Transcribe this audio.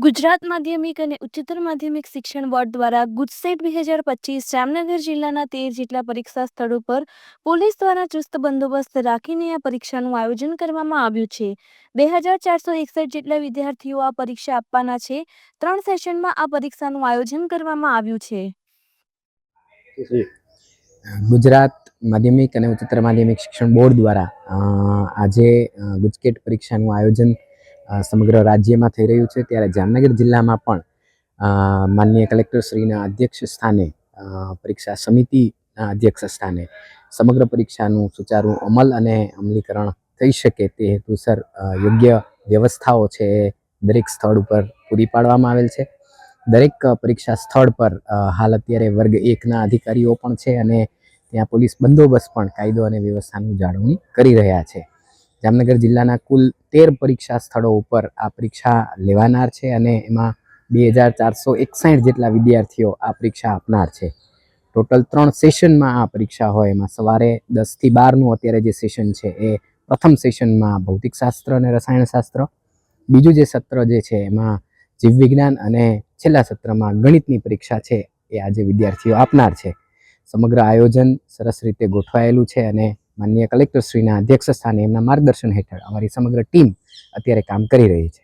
ગુજરાત માધ્યમિક અને ઉચ્ચતર માધ્યમિક શિક્ષણ બોર્ડ દ્વારા ગુજસેટ 2025 જામનગર જિલ્લાના 13 જેટલા પરીક્ષા સ્થળો પર પોલીસ દ્વારા ચુસ્ત બંદોબસ્ત રાખીને આ પરીક્ષાનું આયોજન કરવામાં આવ્યું છે। 2461 જેટલા વિદ્યાર્થીઓ આ પરીક્ષા આપવાના છે। 3 સેશનમાં આ પરીક્ષાનું આયોજન કરવામાં આવ્યું છે। ગુજરાત માધ્યમિક અને ઉચ્ચતર માધ્યમિક શિક્ષણ બોર્ડ દ્વારા આજે ગુજકેટ પરીક્ષાનું આયોજન સમગ્ર રાજ્યમાં થઈ રહ્યું છે। ત્યારે જામનગર જિલ્લામાં પણ માનનીય કલેક્ટરશ્રીના અધ્યક્ષ સ્થાને પરીક્ષા સમિતિના અધ્યક્ષ સ્થાને સમગ્ર પરીક્ષાનું સુચારું અમલ અને અમલીકરણ થઈ શકે તે હેતુસર યોગ્ય વ્યવસ્થાઓ છે એ દરેક સ્થળ ઉપર પૂરી પાડવામાં આવેલ છે। દરેક પરીક્ષા સ્થળ પર હાલ અત્યારે વર્ગ 1ના અધિકારીઓ પણ છે અને ત્યાં પોલીસ બંદોબસ્ત પણ કાયદો અને વ્યવસ્થાની જાળવણી કરી રહ્યા છે। જામનગર જિલ્લાના કુલ 13 પરીક્ષા સ્થળો ઉપર આ પરીક્ષા લેવાનાર છે અને એમાં 2461 જેટલા વિદ્યાર્થીઓ આ પરીક્ષા આપનાર છે। ટોટલ 3 સેશનમાં આ પરીક્ષા હોય, એમાં સવારે 10 થી 12નું અત્યારે જે સેશન છે એ પ્રથમ સેશનમાં ભૌતિકશાસ્ત્ર અને રસાયણશાસ્ત્ર, બીજું જે સત્ર જે છે એમાં જીવવિજ્ઞાન અને છેલ્લા સત્રમાં ગણિતની પરીક્ષા છે એ આજે વિદ્યાર્થીઓ આપનાર છે। સમગ્ર આયોજન સરસ રીતે ગોઠવાયેલું છે અને માનનીય કલેક્ટરશ્રીના અધ્યક્ષ સ્થાને એમના માર્ગદર્શન હેઠળ અમારી સમગ્ર ટીમ અત્યારે કામ કરી રહી છે।